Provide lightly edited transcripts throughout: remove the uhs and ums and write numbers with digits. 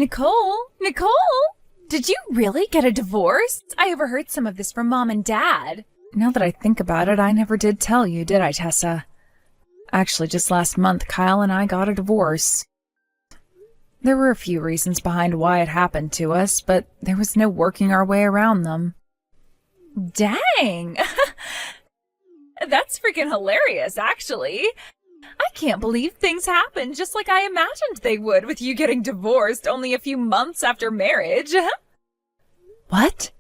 Nicole, did you really get a divorce? I overheard some of this from Mom and Dad. Now that I think about it, I never did tell you, did I, Tessa? Actually, just last month, Kyle and I got a divorce. There were a few reasons behind why it happened to us, but there was no working our way around them. Dang! That's freaking hilarious, actually. I can't believe things happened just like I imagined they would with you getting divorced only a few months after marriage. What?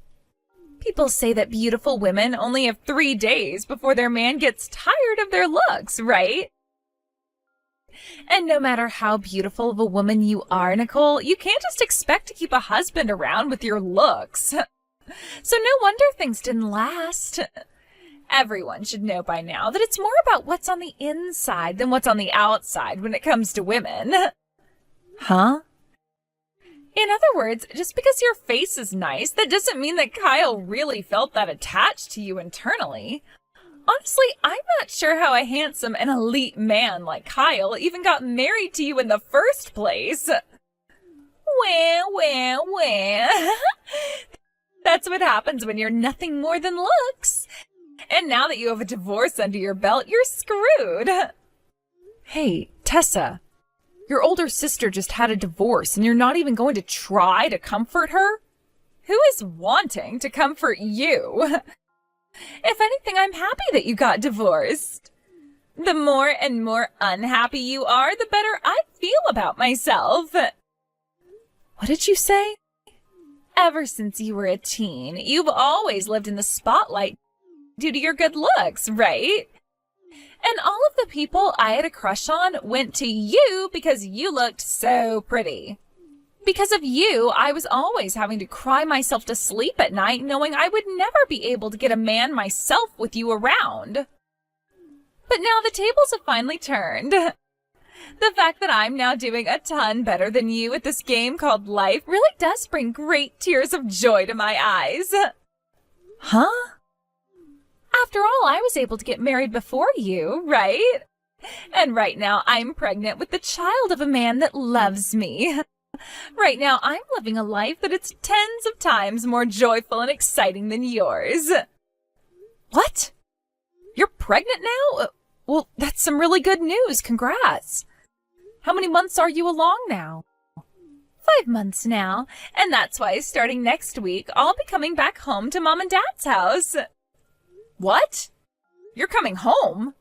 People say that beautiful women only have 3 days before their man gets tired of their looks, right? And no matter how beautiful of a woman you are, Nicole, you can't just expect to keep a husband around with your looks. So no wonder things didn't last. Everyone should know by now that it's more about what's on the inside than what's on the outside when it comes to women. Huh? In other words, just because your face is nice, that doesn't mean that Kyle really felt that attached to you internally. Honestly, I'm not sure how a handsome and elite man like Kyle even got married to you in the first place. Well. That's what happens when you're nothing more than looks. And now that you have a divorce under your belt, you're screwed. Hey, Tessa, your older sister just had a divorce and you're not even going to try to comfort her? Who is wanting to comfort you? If anything, I'm happy that you got divorced. The more and more unhappy you are, the better I feel about myself. What did you say? Ever since you were a teen, you've always lived in the spotlight due to your good looks, right? And all of the people I had a crush on went to you because you looked so pretty. Because of you, I was always having to cry myself to sleep at night knowing I would never be able to get a man myself with you around. But now the tables have finally turned. The fact that I'm now doing a ton better than you at this game called life really does bring great tears of joy to my eyes. Huh? After all, I was able to get married before you, right? And right now I'm pregnant with the child of a man that loves me. Right now I'm living a life that is tens of times more joyful and exciting than yours. What? You're pregnant now? Well, that's some really good news. Congrats. How many months are you along now? 5 months now, and that's why starting next week, I'll be coming back home to Mom and Dad's house. What? You're coming home?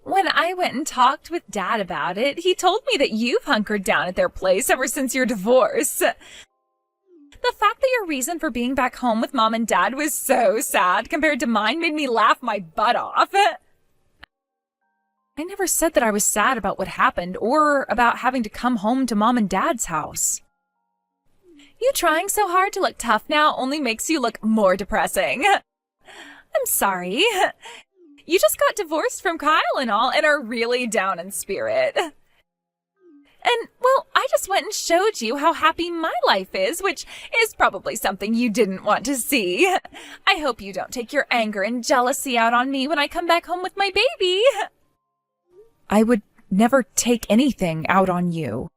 When I went and talked with Dad about it, he told me that you've hunkered down at their place ever since your divorce. The fact that your reason for being back home with Mom and Dad was so sad compared to mine made me laugh my butt off. I never said that I was sad about what happened or about having to come home to Mom and Dad's house. You trying so hard to look tough now only makes you look more depressing. I'm sorry. You just got divorced from Kyle and all and are really down in spirit. And, well, I just went and showed you how happy my life is, which is probably something you didn't want to see. I hope you don't take your anger and jealousy out on me when I come back home with my baby. I would never take anything out on you.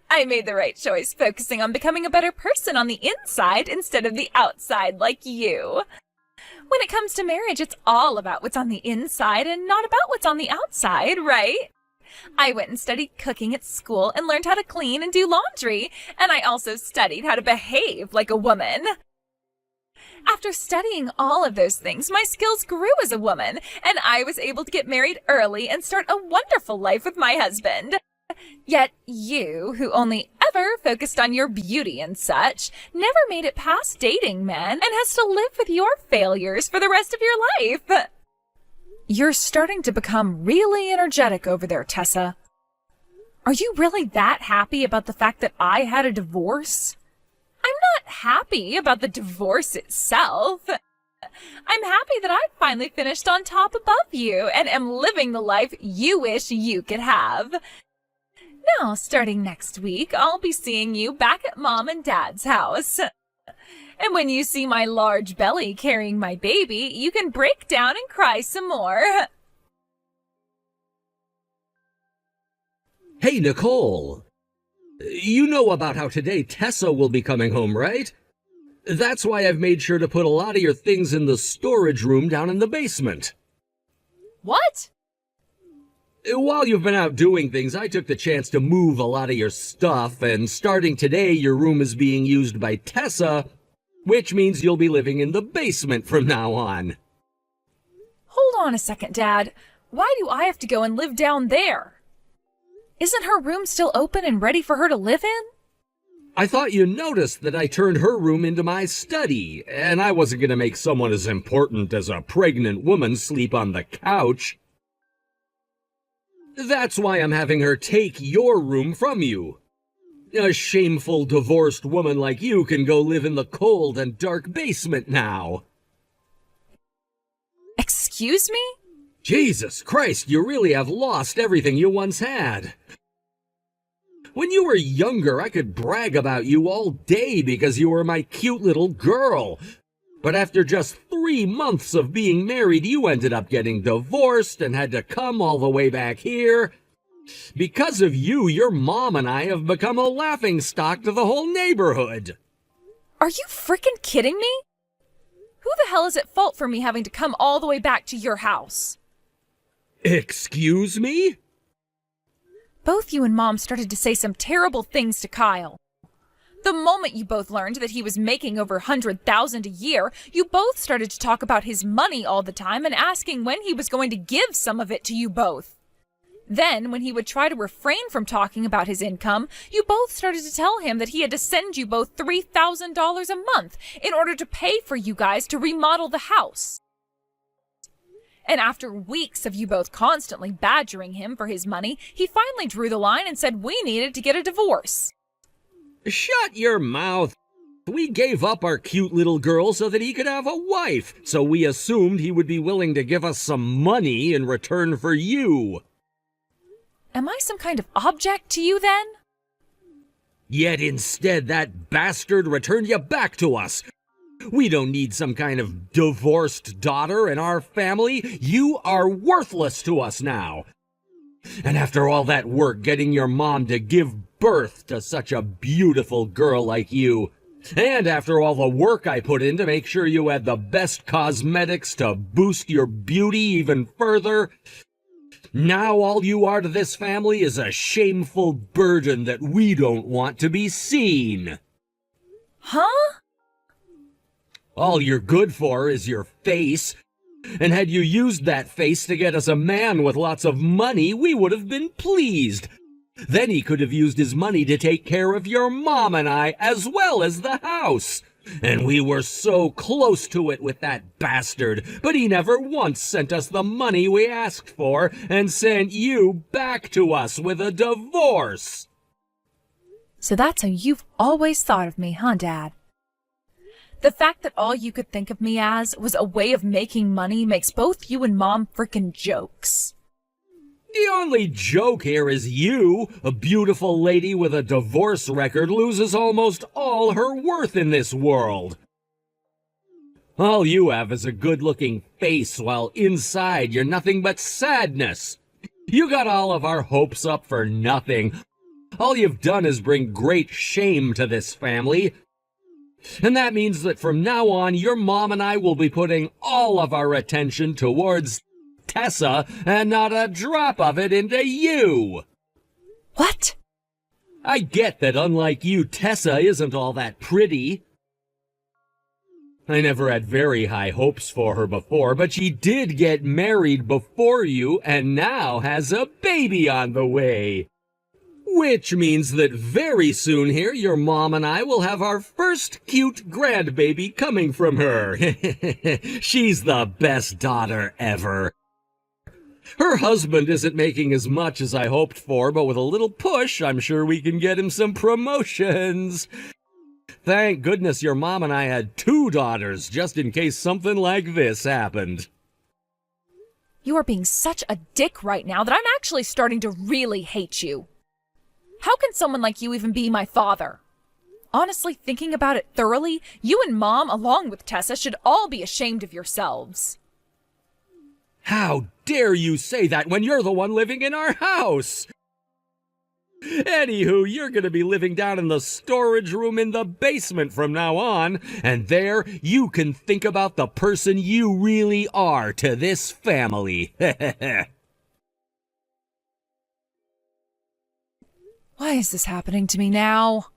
I made the right choice focusing on becoming a better person on the inside instead of the outside like you. When it comes to marriage, it's all about what's on the inside and not about what's on the outside, right? I went and studied cooking at school and learned how to clean and do laundry, and I also studied how to behave like a woman. After studying all of those things, my skills grew as a woman, and I was able to get married early and start a wonderful life with my husband. Yet you, who only ever focused on your beauty and such, never made it past dating men and has to live with your failures for the rest of your life. You're starting to become really energetic over there, Tessa. Are you really that happy about the fact that I had a divorce? I'm not happy about the divorce itself. I'm happy that I finally finished on top above you and am living the life you wish you could have. Now, starting next week, I'll be seeing you back at Mom and Dad's house. And when you see my large belly carrying my baby, you can break down and cry some more. Hey, Nicole. You know about how today Tessa will be coming home, right? That's why I've made sure to put a lot of your things in the storage room down in the basement. What? While you've been out doing things, I took the chance to move a lot of your stuff, and starting today, your room is being used by Tessa, which means you'll be living in the basement from now on. Hold on a second, Dad. Why do I have to go and live down there? Isn't her room still open and ready for her to live in? I thought you noticed that I turned her room into my study, and I wasn't going to make someone as important as a pregnant woman sleep on the couch. That's why I'm having her take your room from you. A shameful divorced woman like you can go live in the cold and dark basement now. Excuse me? Jesus Christ, you really have lost everything you once had. When you were younger, I could brag about you all day because you were my cute little girl. But after just 3 months of being married, you ended up getting divorced and had to come all the way back here. Because of you, your mom and I have become a laughingstock to the whole neighborhood. Are you freaking kidding me? Who the hell is at fault for me having to come all the way back to your house? Excuse me? Both you and Mom started to say some terrible things to Kyle. The moment you both learned that he was making over $100,000 a year, you both started to talk about his money all the time and asking when he was going to give some of it to you both. Then, when he would try to refrain from talking about his income, you both started to tell him that he had to send you both $3,000 a month in order to pay for you guys to remodel the house. And after weeks of you both constantly badgering him for his money, he finally drew the line and said we needed to get a divorce. Shut your mouth. We gave up our cute little girl so that he could have a wife, so we assumed he would be willing to give us some money in return for you. Am I some kind of object to you then? Yet instead, that bastard returned you back to us. We don't need some kind of divorced daughter in our family. You are worthless to us now. And after all that work getting your mom to give birth to such a beautiful girl like you, and after all the work I put in to make sure you had the best cosmetics to boost your beauty even further, now all you are to this family is a shameful burden that we don't want to be seen. Huh? All you're good for is your face. And had you used that face to get us a man with lots of money, we would have been pleased. Then he could have used his money to take care of your mom and I, as well as the house. And we were so close to it with that bastard, but he never once sent us the money we asked for and sent you back to us with a divorce. So that's how you've always thought of me, huh, Dad? The fact that all you could think of me as was a way of making money makes both you and Mom frickin' jokes. The only joke here is you, a beautiful lady with a divorce record, loses almost all her worth in this world. All you have is a good-looking face, while inside you're nothing but sadness. You got all of our hopes up for nothing. All you've done is bring great shame to this family. And that means that from now on, your mom and I will be putting all of our attention towards Tessa and not a drop of it into you. What? I get that unlike you, Tessa isn't all that pretty. I never had very high hopes for her before, but she did get married before you and now has a baby on the way. Which means that very soon here, your mom and I will have our first cute grandbaby coming from her. She's the best daughter ever. Her husband isn't making as much as I hoped for, but with a little push, I'm sure we can get him some promotions. Thank goodness your mom and I had 2 daughters, just in case something like this happened. You are being such a dick right now that I'm actually starting to really hate you. How can someone like you even be my father? Honestly, thinking about it thoroughly, you and Mom, along with Tessa, should all be ashamed of yourselves. How dare you say that when you're the one living in our house? Anywho, you're gonna be living down in the storage room in the basement from now on, and there you can think about the person you really are to this family. Why is this happening to me now?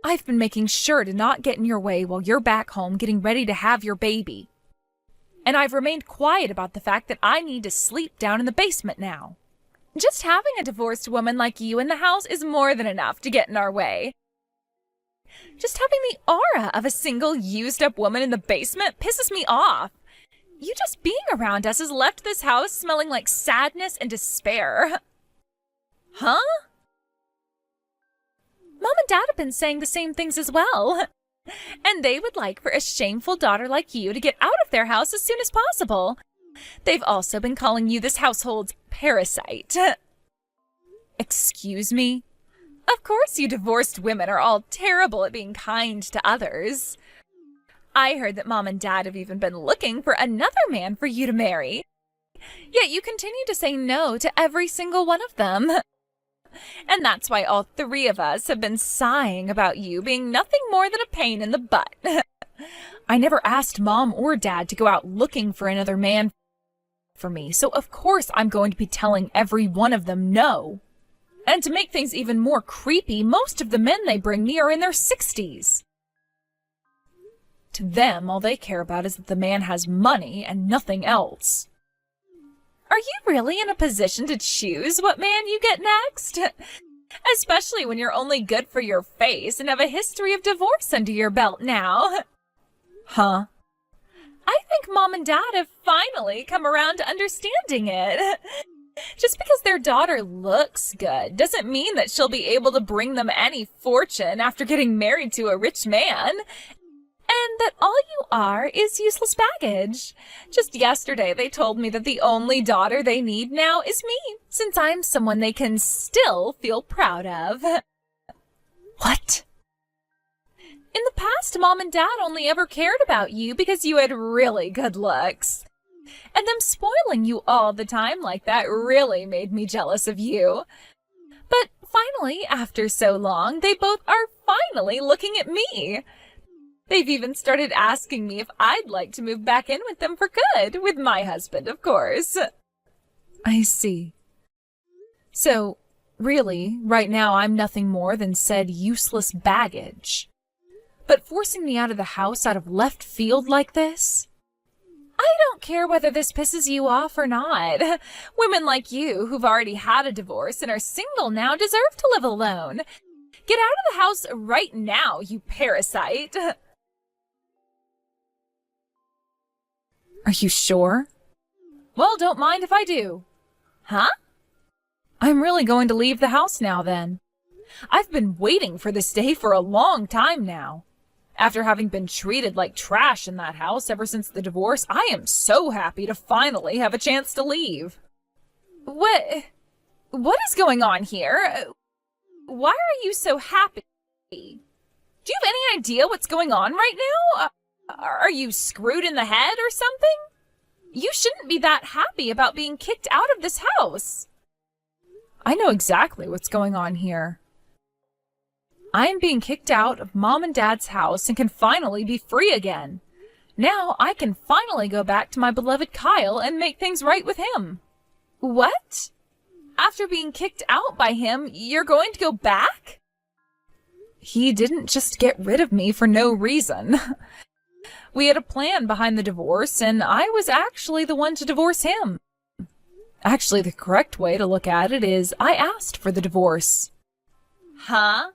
I've been making sure to not get in your way while you're back home getting ready to have your baby. And I've remained quiet about the fact that I need to sleep down in the basement now. Just having a divorced woman like you in the house is more than enough to get in our way. Just having the aura of a single used-up woman in the basement pisses me off. You just being around us has left this house smelling like sadness and despair. Huh? Mom and Dad have been saying the same things as well. And they would like for a shameful daughter like you to get out of their house as soon as possible. They've also been calling you this household's parasite. Excuse me? Of course you divorced women are all terrible at being kind to others. I heard that Mom and Dad have even been looking for another man for you to marry. Yet you continue to say no to every single one of them. And that's why all three of us have been sighing about you being nothing more than a pain in the butt. I never asked Mom or Dad to go out looking for another man for me, so of course I'm going to be telling every one of them no. And to make things even more creepy, most of the men they bring me are in their 60s. To them, all they care about is that the man has money and nothing else. Are you really in a position to choose what man you get next? Especially when you're only good for your face and have a history of divorce under your belt now. Huh? I think Mom and Dad have finally come around to understanding it. Just because their daughter looks good doesn't mean that she'll be able to bring them any fortune after getting married to a rich man. And that all you are is useless baggage. Just yesterday they told me that the only daughter they need now is me, since I'm someone they can still feel proud of. What? In the past, Mom and Dad only ever cared about you because you had really good looks. And them spoiling you all the time like that really made me jealous of you. But finally, after so long, they both are finally looking at me. They've even started asking me if I'd like to move back in with them for good, with my husband, of course. I see. So, really, right now I'm nothing more than said useless baggage. But forcing me out of the house out of left field like this? I don't care whether this pisses you off or not. Women like you, who've already had a divorce and are single now, deserve to live alone. Get out of the house right now, you parasite. Are you sure? Well, don't mind if I do. Huh? I'm really going to leave the house now, then. I've been waiting for this day for a long time now. After having been treated like trash in that house ever since the divorce, I am so happy to finally have a chance to leave. What is going on here? Why are you so happy? Do you have any idea what's going on right now? Are you screwed in the head or something? You shouldn't be that happy about being kicked out of this house. I know exactly what's going on here. I am being kicked out of Mom and Dad's house and can finally be free again. Now I can finally go back to my beloved Kyle and make things right with him. What? After being kicked out by him, you're going to go back? He didn't just get rid of me for no reason. We had a plan behind the divorce, and I was actually the one to divorce him. Actually, the correct way to look at it is I asked for the divorce. Huh?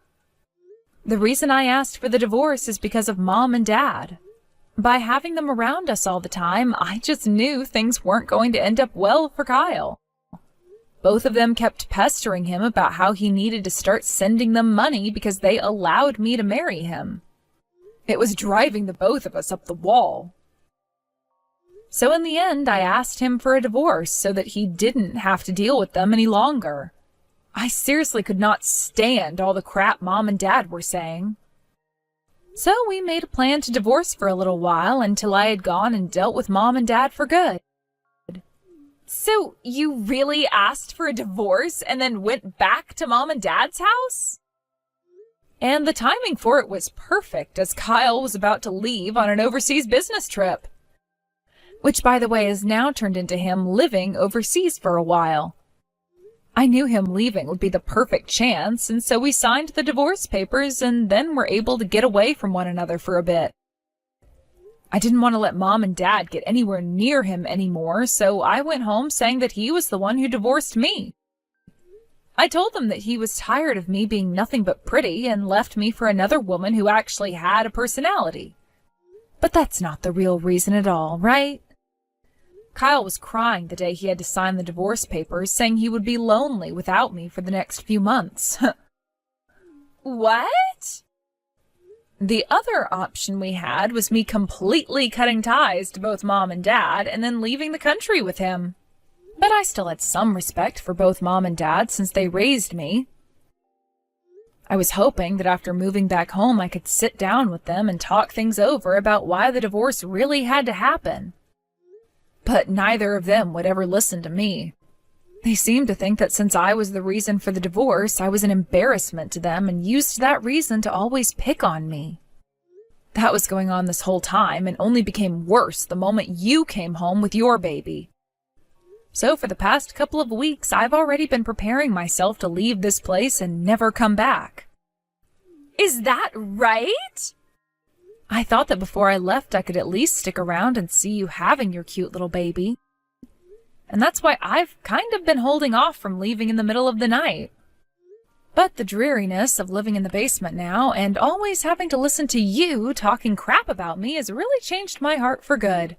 The reason I asked for the divorce is because of Mom and Dad. By having them around us all the time, I just knew things weren't going to end up well for Kyle. Both of them kept pestering him about how he needed to start sending them money because they allowed me to marry him. It was driving the both of us up the wall. So in the end, I asked him for a divorce so that he didn't have to deal with them any longer. I seriously could not stand all the crap Mom and Dad were saying. So we made a plan to divorce for a little while until I had gone and dealt with Mom and Dad for good. So you really asked for a divorce and then went back to Mom and Dad's house? And the timing for it was perfect, as Kyle was about to leave on an overseas business trip. Which, by the way, has now turned into him living overseas for a while. I knew him leaving would be the perfect chance, and so we signed the divorce papers and then were able to get away from one another for a bit. I didn't want to let Mom and Dad get anywhere near him anymore, so I went home saying that he was the one who divorced me. I told them that he was tired of me being nothing but pretty and left me for another woman who actually had a personality. But that's not the real reason at all, right? Kyle was crying the day he had to sign the divorce papers, saying he would be lonely without me for the next few months. What? The other option we had was me completely cutting ties to both Mom and Dad and then leaving the country with him. But I still had some respect for both Mom and Dad since they raised me. I was hoping that after moving back home I could sit down with them and talk things over about why the divorce really had to happen. But neither of them would ever listen to me. They seemed to think that since I was the reason for the divorce, I was an embarrassment to them and used that reason to always pick on me. That was going on this whole time and only became worse the moment you came home with your baby. So for the past couple of weeks, I've already been preparing myself to leave this place and never come back. Is that right? I thought that before I left, I could at least stick around and see you having your cute little baby. And that's why I've kind of been holding off from leaving in the middle of the night. But the dreariness of living in the basement now and always having to listen to you talking crap about me has really changed my heart for good.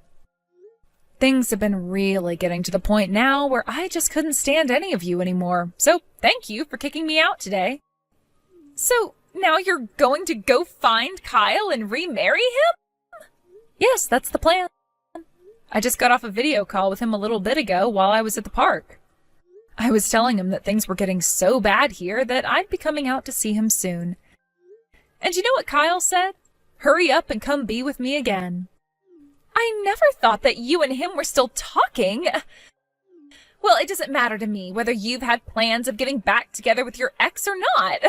Things have been really getting to the point now where I just couldn't stand any of you anymore, so thank you for kicking me out today. So now you're going to go find Kyle and remarry him? Yes, that's the plan. I just got off a video call with him a little bit ago while I was at the park. I was telling him that things were getting so bad here that I'd be coming out to see him soon. And you know what Kyle said? Hurry up and come be with me again. I never thought that you and him were still talking. Well, it doesn't matter to me whether you've had plans of getting back together with your ex or not.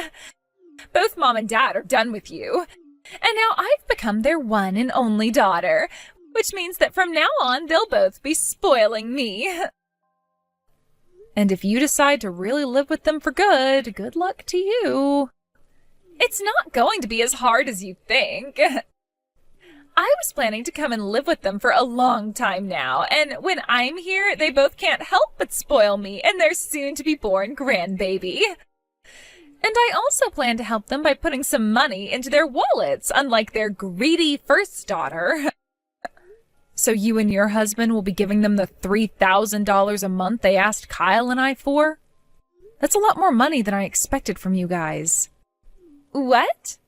Both Mom and Dad are done with you. And now I've become their one and only daughter, which means that from now on, they'll both be spoiling me. And if you decide to really live with them for good, good luck to you. It's not going to be as hard as you think. I was planning to come and live with them for a long time now, and when I'm here, they both can't help but spoil me and their soon-to-be-born grandbaby. And I also plan to help them by putting some money into their wallets, unlike their greedy first daughter. So you and your husband will be giving them the $3,000 a month they asked Kyle and I for? That's a lot more money than I expected from you guys. What?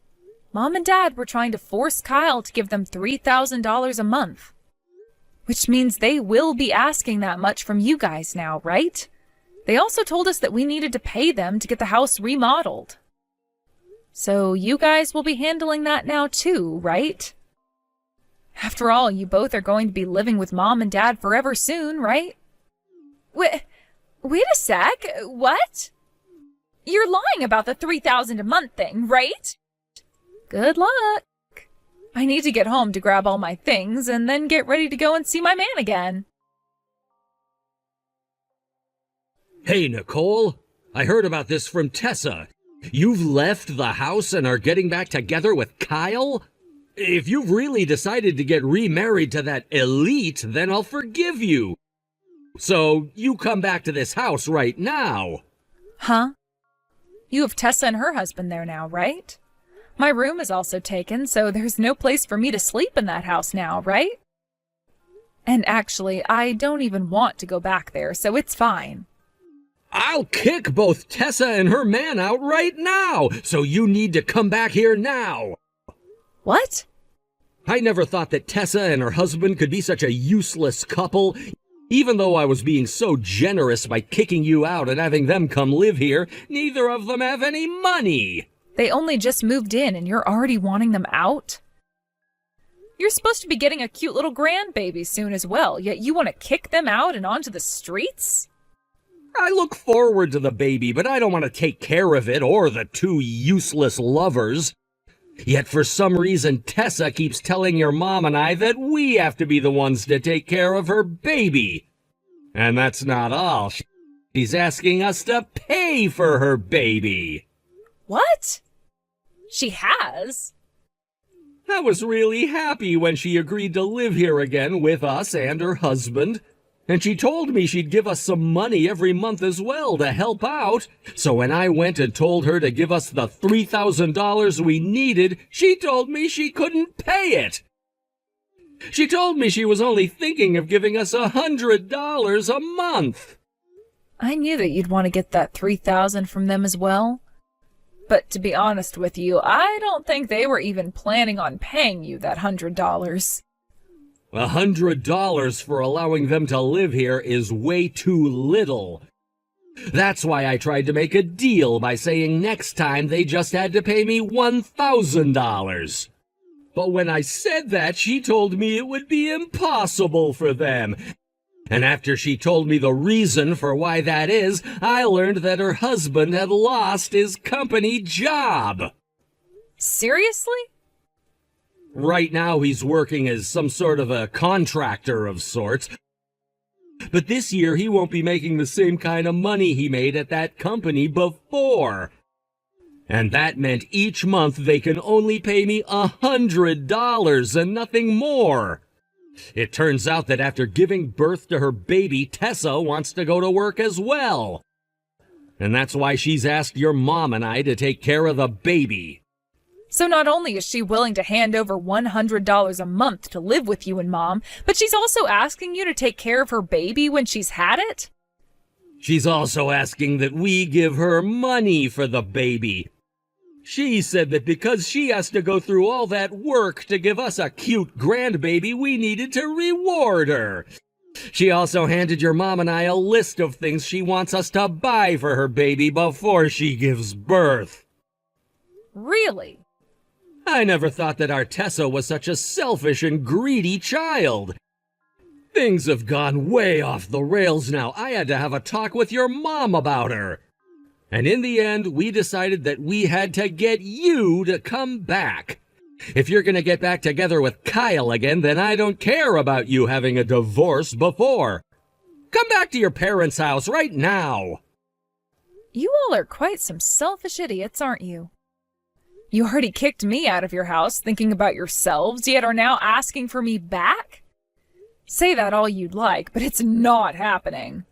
Mom and Dad were trying to force Kyle to give them $3,000 a month. Which means they will be asking that much from you guys now, right? They also told us that we needed to pay them to get the house remodeled. So you guys will be handling that now too, right? After all, you both are going to be living with Mom and Dad forever soon, right? Wait a sec. What? You're lying about the $3,000 a month thing, right? Good luck. I need to get home to grab all my things and then get ready to go and see my man again. Hey, Nicole. I heard about this from Tessa. You've left the house and are getting back together with Kyle? If you've really decided to get remarried to that elite, then I'll forgive you. So, you come back to this house right now. Huh? You have Tessa and her husband there now, right? My room is also taken, so there's no place for me to sleep in that house now, right? And actually, I don't even want to go back there, so it's fine. I'll kick both Tessa and her man out right now, so you need to come back here now. What? I never thought that Tessa and her husband could be such a useless couple. Even though I was being so generous by kicking you out and having them come live here, neither of them have any money. They only just moved in and you're already wanting them out? You're supposed to be getting a cute little grandbaby soon as well, yet you want to kick them out and onto the streets? I look forward to the baby, but I don't want to take care of it or the two useless lovers. Yet for some reason, Tessa keeps telling your mom and I that we have to be the ones to take care of her baby. And that's not all. She's asking us to pay for her baby. What? She has? I was really happy when she agreed to live here again with us and her husband. And she told me she'd give us some money every month as well to help out. So when I went and told her to give us the $3,000 we needed, she told me she couldn't pay it. She told me she was only thinking of giving us $100 a month. I knew that you'd want to get that $3,000 from them as well. But to be honest with you, I don't think they were even planning on paying you that $100. $100 for allowing them to live here is way too little. That's why I tried to make a deal by saying next time they just had to pay me $1,000. But when I said that, she told me it would be impossible for them. And after she told me the reason for why that is, I learned that her husband had lost his company job. Seriously? Right now he's working as some sort of a contractor of sorts. But this year he won't be making the same kind of money he made at that company before. And that meant each month they can only pay me $100 and nothing more. It turns out that after giving birth to her baby, Tessa wants to go to work as well. And that's why she's asked your mom and I to take care of the baby. So not only is she willing to hand over $100 a month to live with you and Mom, but she's also asking you to take care of her baby when she's had it? She's also asking that we give her money for the baby. She said that because she has to go through all that work to give us a cute grandbaby, we needed to reward her. She also handed your mom and I a list of things she wants us to buy for her baby before she gives birth. Really? I never thought that our Tessa was such a selfish and greedy child. Things have gone way off the rails now. I had to have a talk with your mom about her. And in the end, we decided that we had to get you to come back. If you're going to get back together with Kyle again, then I don't care about you having a divorce before. Come back to your parents' house right now. You all are quite some selfish idiots, aren't you? You already kicked me out of your house thinking about yourselves, yet are now asking for me back? Say that all you'd like, but it's not happening.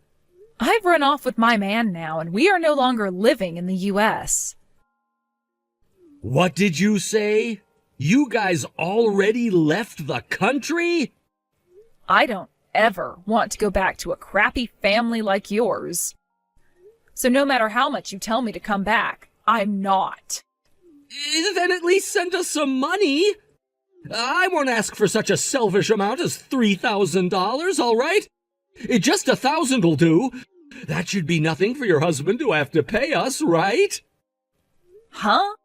I've run off with my man now, and we are no longer living in the U.S. What did you say? You guys already left the country? I don't ever want to go back to a crappy family like yours. So no matter how much you tell me to come back, I'm not. Then at least send us some money. I won't ask for such a selfish amount as $3,000, all right? Just $1,000 will do. That should be nothing for your husband to have to pay us, right? Huh?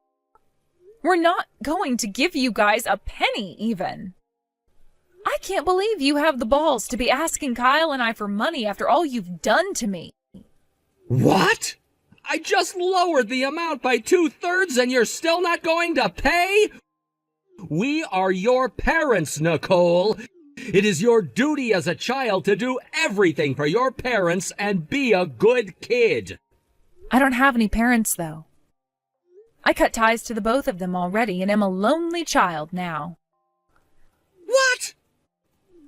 We're not going to give you guys a penny, even. I can't believe you have the balls to be asking Kyle and I for money after all you've done to me. What? I just lowered the amount by 2/3 and you're still not going to pay? We are your parents, Nicole. It is your duty as a child to do everything for your parents and be a good kid. I don't have any parents, though. I cut ties to the both of them already and am a lonely child now. What?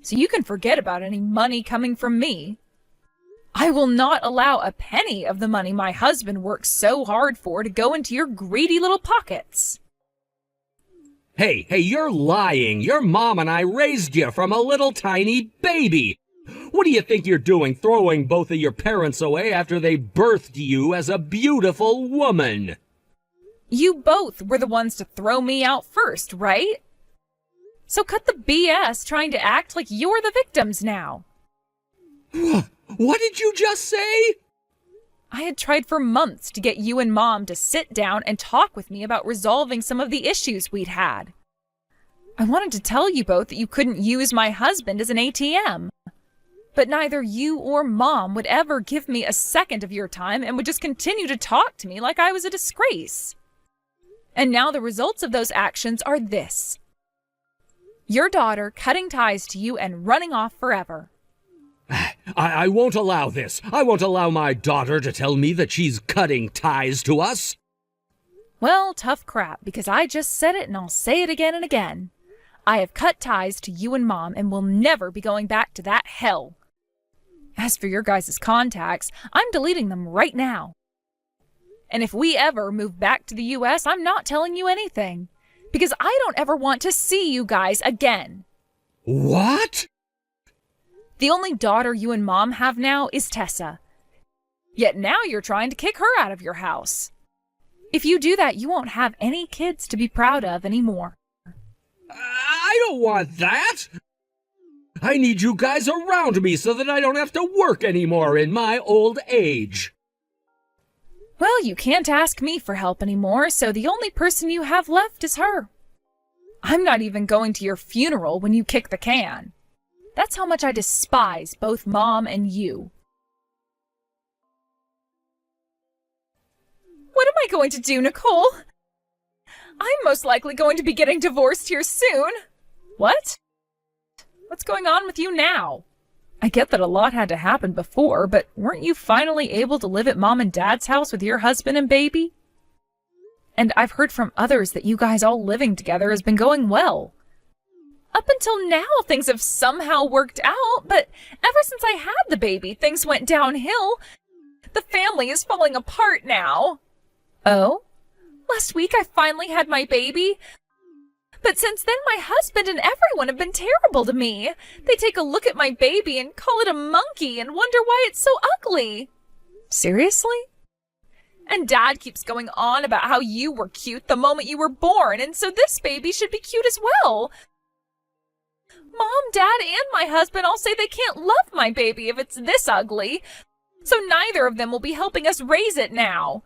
So you can forget about any money coming from me. I will not allow a penny of the money my husband worked so hard for to go into your greedy little pockets. Hey, you're lying. Your mom and I raised you from a little tiny baby. What do you think you're doing, throwing both of your parents away after they birthed you as a beautiful woman? You both were the ones to throw me out first, right? So cut the BS trying to act like you're the victims now. What did you just say? I had tried for months to get you and Mom to sit down and talk with me about resolving some of the issues we'd had. I wanted to tell you both that you couldn't use my husband as an ATM. But neither you or Mom would ever give me a second of your time and would just continue to talk to me like I was a disgrace. And now the results of those actions are this: your daughter cutting ties to you and running off forever. I won't allow this. I won't allow my daughter to tell me that she's cutting ties to us. Well, tough crap, because I just said it and I'll say it again and again. I have cut ties to you and Mom and will never be going back to that hell. As for your guys' contacts, I'm deleting them right now. And if we ever move back to the US, I'm not telling you anything, because I don't ever want to see you guys again. What? The only daughter you and Mom have now is Tessa. Yet now you're trying to kick her out of your house. If you do that, you won't have any kids to be proud of anymore. I don't want that. I need you guys around me so that I don't have to work anymore in my old age. Well, you can't ask me for help anymore, so the only person you have left is her. I'm not even going to your funeral when you kick the can. That's how much I despise both Mom and you. What am I going to do, Nicole? I'm most likely going to be getting divorced here soon. What? What's going on with you now? I get that a lot had to happen before, but weren't you finally able to live at Mom and Dad's house with your husband and baby? And I've heard from others that you guys all living together has been going well. Up until now, things have somehow worked out, but ever since I had the baby, things went downhill. The family is falling apart now. Oh? Last week I finally had my baby. But since then, my husband and everyone have been terrible to me. They take a look at my baby and call it a monkey and wonder why it's so ugly. Seriously? And Dad keeps going on about how you were cute the moment you were born, and so this baby should be cute as well. Mom, Dad, and my husband all say they can't love my baby if it's this ugly, so neither of them will be helping us raise it now.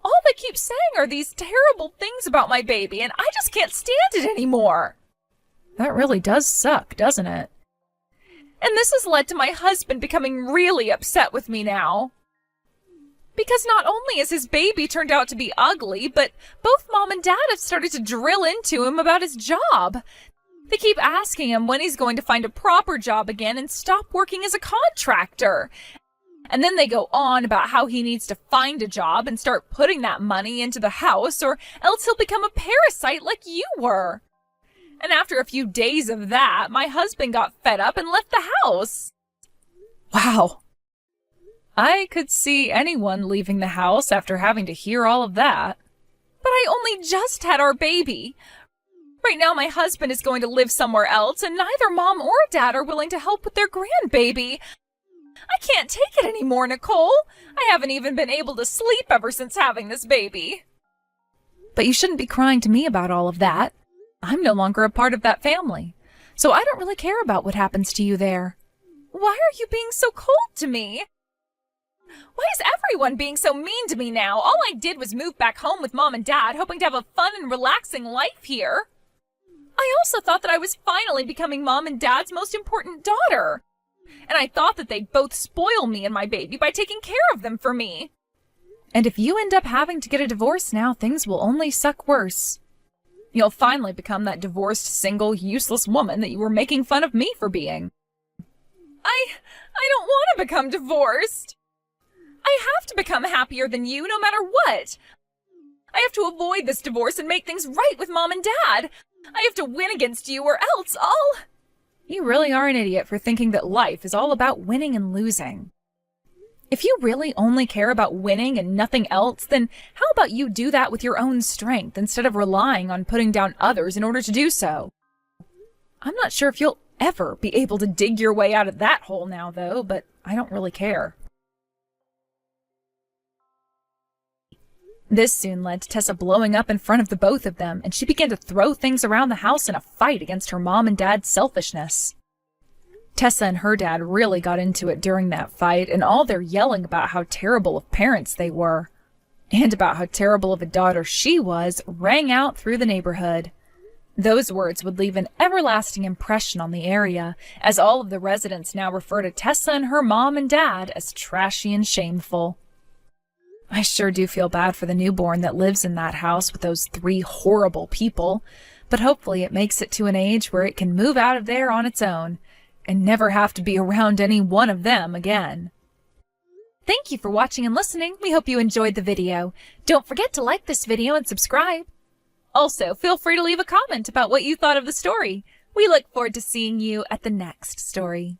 All they keep saying are these terrible things about my baby, and I just can't stand it anymore. That really does suck, doesn't it? And this has led to my husband becoming really upset with me now. Because not only has his baby turned out to be ugly, but both Mom and Dad have started to drill into him about his job. They keep asking him when he's going to find a proper job again and stop working as a contractor. And then they go on about how he needs to find a job and start putting that money into the house, or else he'll become a parasite like you were. And after a few days of that, my husband got fed up and left the house. Wow. I could see anyone leaving the house after having to hear all of that. But I only just had our baby. Right now my husband is going to live somewhere else, and neither Mom or Dad are willing to help with their grandbaby. I can't take it anymore, Nicole. I haven't even been able to sleep ever since having this baby. But you shouldn't be crying to me about all of that. I'm no longer a part of that family, so I don't really care about what happens to you there. Why are you being so cold to me? Why is everyone being so mean to me now? All I did was move back home with Mom and Dad, hoping to have a fun and relaxing life here. I also thought that I was finally becoming Mom and Dad's most important daughter. And I thought that they'd both spoil me and my baby by taking care of them for me. And if you end up having to get a divorce now, things will only suck worse. You'll finally become that divorced, single, useless woman that you were making fun of me for being. I don't want to become divorced. I have to become happier than you no matter what. I have to avoid this divorce and make things right with Mom and Dad. I have to win against you or else I'll... You really are an idiot for thinking that life is all about winning and losing. If you really only care about winning and nothing else, then how about you do that with your own strength instead of relying on putting down others in order to do so? I'm not sure if you'll ever be able to dig your way out of that hole now, though, but I don't really care. This soon led to Tessa blowing up in front of the both of them, and she began to throw things around the house in a fight against her Mom and Dad's selfishness. Tessa and her dad really got into it during that fight, and all their yelling about how terrible of parents they were, and about how terrible of a daughter she was, rang out through the neighborhood. Those words would leave an everlasting impression on the area, as all of the residents now refer to Tessa and her mom and dad as trashy and shameful. I sure do feel bad for the newborn that lives in that house with those 3 horrible people, but hopefully it makes it to an age where it can move out of there on its own and never have to be around any one of them again. Thank you for watching and listening. We hope you enjoyed the video. Don't forget to like this video and subscribe. Also, feel free to leave a comment about what you thought of the story. We look forward to seeing you at the next story.